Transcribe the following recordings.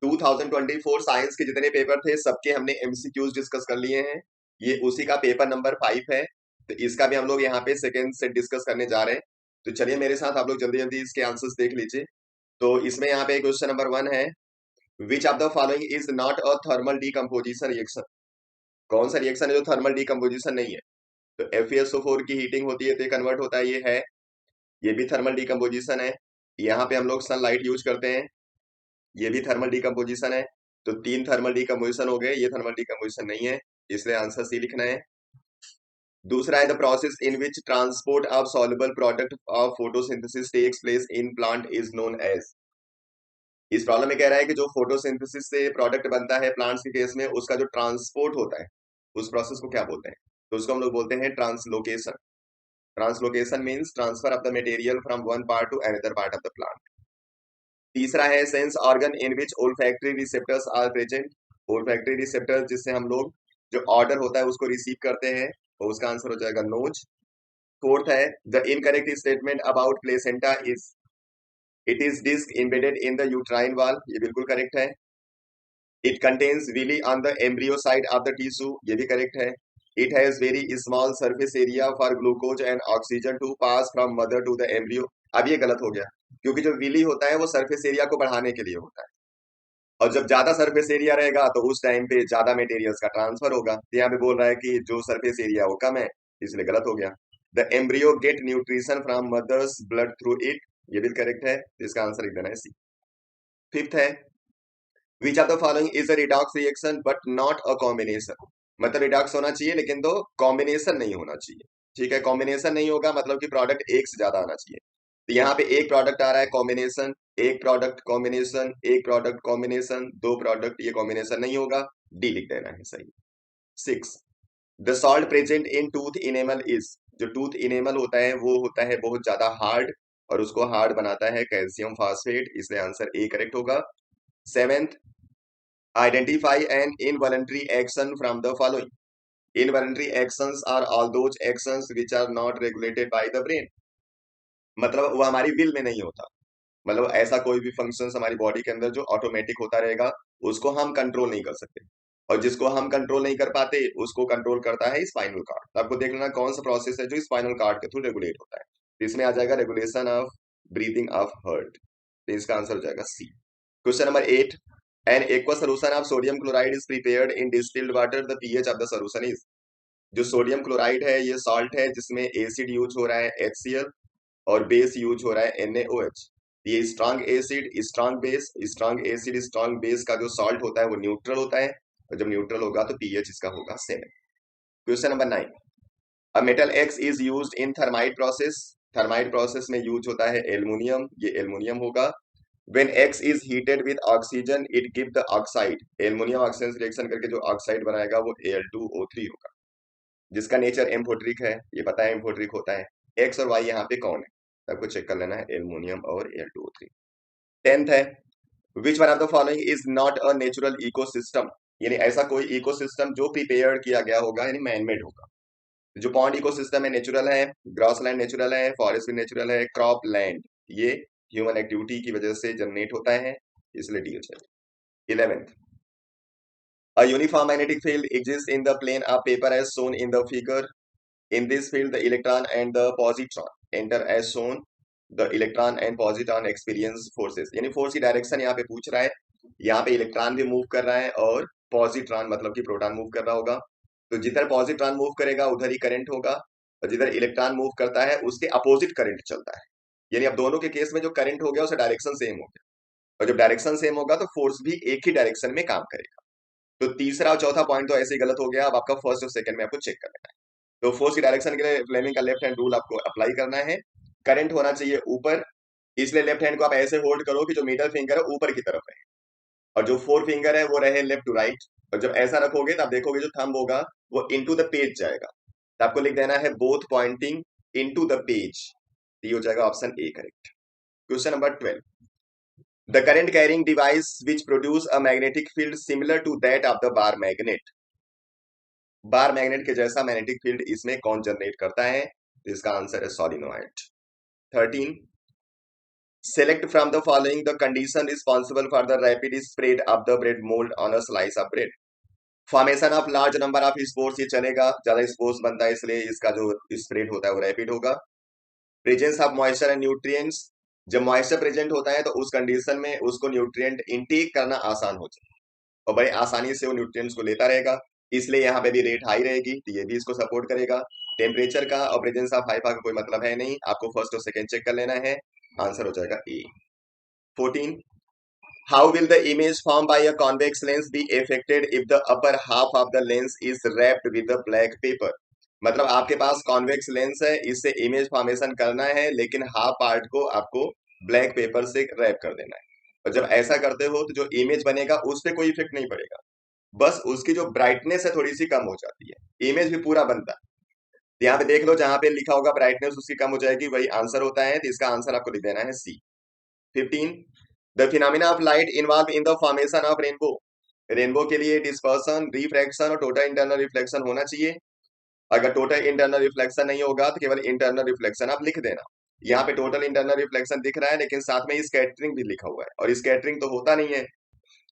2024 science के जितने paper थे सबके हमने एमसीक्यूज डिस्कस कर लिए हैं। ये उसी का पेपर नंबर 5 है, तो इसका भी हम लोग यहाँ पे सेकेंड सेट डिस्कस करने जा रहे हैं। तो चलिए मेरे साथ आप लोग जल्दी जल्दी इसके आंसर्स देख लीजिए। तो इसमें यहाँ पे क्वेश्चन नंबर 1 है, which of the following is not a thermal decomposition reaction. कौन सा रिएक्शन है जो थर्मल डीकम्पोजिशन नहीं है? तो FeSO4 की हीटिंग होती है तो ये कन्वर्ट होता है, ये है, ये भी थर्मल डीकम्पोजिशन है। यहाँ पे हम लोग सनलाइट यूज करते हैं, ये भी थर्मल डीकम्पोजिशन है। तो 3 थर्मल डीकम्पोजिशन हो गए, ये थर्मल डीकम्पोजिशन नहीं है, इसलिए आंसर सी लिखना है। दूसरा है, the process in which transport of soluble product of photosynthesis takes place in plant is known as. इस प्रॉब्लम में कह रहा है कि जो फोटोसिंथेसिस से प्रोडक्ट बनता है प्लांट्स के केस में, उसका जो ट्रांसपोर्ट होता है उस प्रोसेस को क्या बोलते हैं? तो उसको हम लोग बोलते हैं translocation. Translocation means transfer of the material from one part to another part of the plant. तीसरा है, sense organ in which olfactory receptors are present. Olfactory receptors जिससे हम लोग जो ऑर्डर होता है उसको रिसीव करते हैं, तो उसका आंसर हो जाएगा नोज। फोर्थ है, the incorrect statement about placenta is it is disc embedded in the uterine wall. ये बिल्कुल करेक्ट है। It contains villi on the embryo side of the tissue. ये भी करेक्ट है। It has very small surface area for glucose and oxygen to pass from mother to the embryo. अब ये गलत हो गया, क्योंकि जो विली होता है वो सरफेस एरिया को बढ़ाने के लिए होता है, और जब ज्यादा सरफेस एरिया रहेगा तो उस टाइम पे ज्यादा मटेरियल्स का ट्रांसफर होगा। तो यहाँ पे बोल रहा है कि जो सरफेस एरिया वो कम है, इसलिए गलत हो गया। The embryo get nutrition from mother's blood through it. ये भी करेक्ट है, तो इसका आंसर लिख देना है सी। फिफ्थ है, which of the following is a redox reaction but not a combination. मतलब रिडॉक्स होना चाहिए लेकिन तो कॉम्बिनेशन नहीं होना चाहिए। ठीक है, कॉम्बिनेशन नहीं होगा मतलब कि प्रोडक्ट एक से ज्यादा आना चाहिए। तो यहाँ पे एक प्रोडक्ट आ रहा है कॉम्बिनेशन, एक प्रोडक्ट कॉम्बिनेशन, एक प्रोडक्ट कॉम्बिनेशन, दो प्रोडक्ट, ये कॉम्बिनेशन नहीं होगा, डी लिख देना है सही। 6, the salt present in tooth enamel is. जो टूथ इनेमल होता है वो होता है बहुत ज्यादा हार्ड, और उसको हार्ड बनाता है कैल्शियम फास्फेट, इसलिए आंसर ए करेक्ट होगा। 7th, identify an involuntary action from the following. Involuntary actions are all those actions which are not regulated by the brain. मतलब वो हमारी विल में नहीं होता, मतलब ऐसा कोई भी फंक्शन हमारी बॉडी के अंदर जो ऑटोमेटिक होता रहेगा उसको हम कंट्रोल नहीं कर सकते, और जिसको हम कंट्रोल नहीं कर पाते उसको कंट्रोल करता है स्पाइनल कार्ड। तो आपको देख लेना कौन सा प्रोसेस है जो स्पाइनल कार्ड के थ्रू रेगुलेट होता है। तो इसमें आ जाएगा regulation of breathing of heart, तो इसका आंसर हो जाएगा C. Question number 8, an aqua solution of sodium chloride is prepared in distilled water, the pH of the solution is. जो सोडियम क्लोराइड है ये सॉल्ट है जिसमें एसिड यूज हो रहा है HCl, और बेस यूज हो रहा है NaOH। ये strong acid strong base, strong acid strong base का जो सॉल्ट होता है वो न्यूट्रल होता है, और जब न्यूट्रल होगा तो पीएच इसका होगा 7। Question number 9, a metal x is used in thermite process. Thermite process में यूज होता है एल्युमिनियम, ये एल्युमिनियम होगा। When X is heated with oxygen, it give the oxide। Aluminium oxygen reaction करके जो ऑक्साइड बनाएगा वो Al2O3 होगा, जिसका नेचर एम्फोट्रिक है, ये पता है एम्फोट्रिक होता है। एक्स और वाई यहाँ पे कौन है आपको चेक कर लेना है, एल्युमिनियम और Al2O3। 10th है, which one of the following is not a natural ecosystem. यानी ऐसा कोई इकोसिस्टम जो प्रिपेयर किया गया होगा, यानी मैनमेड होगा। जो पॉन्ड इकोसिस्टम है नेचुरल है, ग्रॉस लैंड नेचुरल है, फॉरेस्ट भी नेचुरल है, क्रॉप लैंड ये ह्यूमन एक्टिविटी की वजह से जनरेट होता है, इसलिए डी हो जाएगा। 11th, a uniform magnetic field exists in the plane of paper as shown in the figure. In this field, the electron and the positron enter as shown. The electron and positron experience forces। यानी force की direction यहाँ पे पूछ रहा है, यहाँ पे electron भी मूव कर रहा है और पॉजिट्रॉन मतलब कि प्रोटॉन मूव कर रहा होगा। तो जिधर पॉजिट्रॉन मूव करेगा उधर ही करंट होगा, और जिधर इलेक्ट्रॉन मूव करता है उसके अपोजिट करंट चलता है। यानी अब दोनों के केस में जो करंट हो गया उसका डायरेक्शन सेम हो गया, और जब डायरेक्शन सेम होगा तो फोर्स भी एक ही डायरेक्शन में काम करेगा। तो तीसरा और चौथा पॉइंट तो ऐसे ही गलत हो गया, अब आपका फर्स्ट और सेकंड में आपको चेक कर लेना है। तो फोर्स की डायरेक्शन के लिए फ्लेमिंग का लेफ्ट हैंड रूल आपको अप्लाई करना है। करंट होना चाहिए ऊपर, इसलिए लेफ्ट हैंड को आप ऐसे होल्ड करो कि जो मिडल फिंगर है ऊपर की तरफ रहे, और जो फोर फिंगर है वो रहे लेफ्ट टू राइट। और जब ऐसा रखोगे तो आप देखोगे जो थंब होगा वो इनटू द पेज जाएगा, तो आपको लिख देना है both pointing into the page. ये हो जाएगा option A correct. Question number 12, the current carrying device which produce a magnetic field similar to that of the bar magnet. Bar magnet के जैसा मैग्नेटिक फील्ड इसमें कौन जनरेट करता है? इसका आंसर है solenoid. 13, Select from the following the condition responsible for the rapid spread of the bread mold on a slice of bread. Formation of large number of spores, ये चलेगा, ज्यादा spores बनता है इसलिए इसका जो स्प्रेड होता है वो रैपिड होगा। Presence of moisture and nutrients, जब मॉइस्चर प्रेजेंट होता है तो उस कंडीशन में उसको न्यूट्रिएंट इनटेक करना आसान हो जाए और बड़े आसानी से वो न्यूट्रिएंट्स को लेता रहेगा, इसलिए यहाँ पे भी रेट हाई रहेगी, तो ये भी इसको सपोर्ट करेगा। टेम्परेचर का और प्रेजेंस ऑफ हाइफा का कोई मतलब है नहीं, आपको फर्स्ट और सेकंड चेक कर लेना है, आंसर हो जाएगा ए। 14, how will the image formed by a convex lens be affected if the upper half of the lens is wrapped with a black paper? मतलब आपके पास कॉन्वेक्स लेंस है, इससे इमेज फॉर्मेशन करना है, लेकिन हाफ पार्ट को आपको ब्लैक पेपर से रैप कर देना है। और जब ऐसा करते हो तो जो इमेज बनेगा उस पर कोई इफेक्ट नहीं पड़ेगा, बस उसकी जो ब्राइटनेस है थोड़ी सी कम हो जाती है, इमेज भी पूरा बनता है। यहाँ पे देख लो, जहां पे लिखा होगा ब्राइटनेस उसकी कम हो जाएगी, वही आंसर होता है, तो इसका आंसर आपको लिख देना है सी। 15, the phenomena of light involve in the formation of rainbow. Rainbow के लिए डिस्पर्सन, रिफ्रैक्शन और टोटल इंटरनल रिफ्लेक्शन होना चाहिए। अगर टोटल इंटरनल रिफ्लेक्शन नहीं होगा तो केवल इंटरनल रिफ्लेक्शन आप लिख देना। यहाँ पे टोटल इंटरनल रिफ्लेक्शन दिख रहा है, लेकिन साथ में स्कैटरिंग भी लिखा हुआ है, और स्कैटरिंग तो होता नहीं है,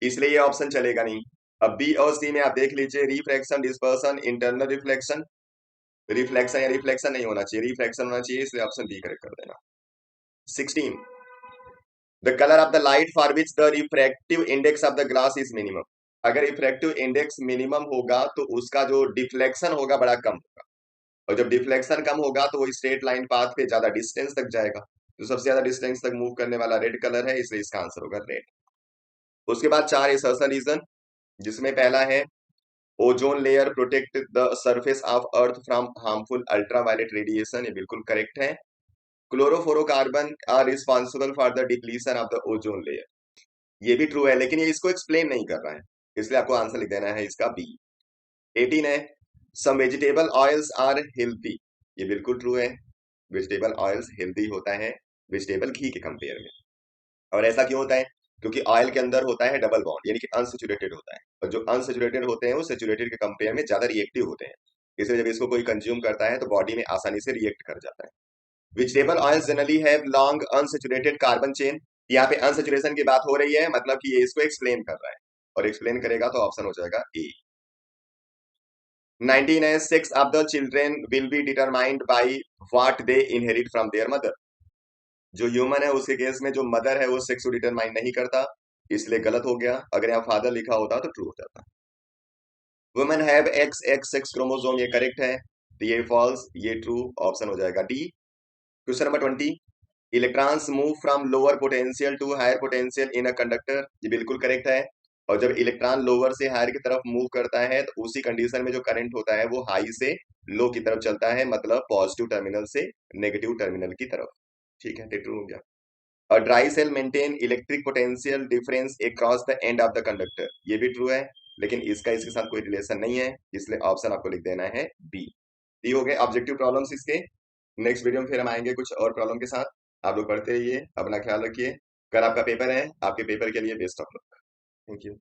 इसलिए ये ऑप्शन चलेगा नहीं। अब बी और सी में आप देख लीजिए, refraction, dispersion, internal reflection, reflection या रिफ्लेक्शन नहीं होना चाहिए, रिफ्लेक्शन होना चाहिए, इसलिए ऑप्शन बी करेक्ट कर देना। 16, the colour of the light for which the refractive index of the glass is minimum. अगर रिफ्रैक्टिव इंडेक्स मिनिमम होगा तो उसका जो डिफ्लेक्शन होगा बड़ा कम होगा, और जब डिफ्लेक्शन कम होगा तो वो स्ट्रेट लाइन पाथ पे ज्यादा डिस्टेंस तक जाएगा, तो सबसे ज्यादा डिस्टेंस तक मूव करने वाला रेड कलर है, इसलिए इसका आंसर होगा रेड। उसके बाद 4 एसर्शन रीजन, जिसमें पहला है ozone layer protect the surface of earth from harmful ultraviolet radiation, ये बिल्कुल करेक्ट है। Chlorofluorocarbon are responsible for the depletion of the ozone layer, ये भी ट्रू है, लेकिन ये इसको एक्सप्लेन नहीं कर रहा है, इसलिए आपको आंसर लिख देना है इसका बी। 18 है सम वेजिटेबल ऑयल्स आर हेल्थी, ये बिल्कुल ट्रू है, वेजिटेबल ऑयल्स हेल्दी होता है वेजिटेबल घी के कंपेयर में। और ऐसा क्यों होता है? क्योंकि ऑयल के अंदर होता है डबल बॉन्ड, यानी कि अनसेचुरेटेड होता है, और जो अनसेचुरेटेड होते हैं वो सेचुरेटेड के कंपेयर में ज्यादा रिएक्टिव होते हैं, इसलिए जब इसको कोई कंज्यूम करता है तो बॉडी में आसानी से रिएक्ट कर जाता है। Vegetable oils generally have long unsaturated carbon chain, यहाँ पे अनसेचुरेशन की बात हो रही है, मतलब कि ये इसको एक्सप्लेन कर रहा है, और एक्सप्लेन करेगा तो ऑप्शन हो जाएगा ए। 19 है sex of the children will be determined by what they inherit from there mother. जो ह्यूमन है उसके केस में जो मदर है वो सेक्स को डिटरमाइन नहीं करता, इसलिए गलत हो गया, अगर यहाँ फादर लिखा होता तो ट्रू हो जाता। Women have X X sex chromosome, ये करेक्ट है, तो ये फॉल्स, ये ट्रू, ऑप्शन हो जाएगा D. Question number 20, electrons move from lower potential to higher potential in a conductor, ये बिल्कुल करेक्ट है, और जब इलेक्ट्रॉन लोअर से हायर की तरफ मूव करता है तो उसी कंडीशन में जो करंट होता है वो हाई से लो की तरफ चलता है, मतलब पॉजिटिव टर्मिनल से नेगेटिव टर्मिनल की तरफ, ठीक है, ट्रू हो गया। A dry cell maintain electric potential difference across the end of the conductor, ये भी ट्रू है, लेकिन इसका इसके साथ कोई रिलेशन नहीं है, इसलिए ऑप्शन आपको लिख देना है बी। ये हो गए ऑब्जेक्टिव प्रॉब्लम्स इसके। नेक्स्ट वीडियो में फिर हम आएंगे कुछ और प्रॉब्लम के साथ, आप लोग पढ़ते रहिए, अपना ख्याल रखिए, कल आपका पेपर है, आपके पेपर के लिए best of luck, thank you.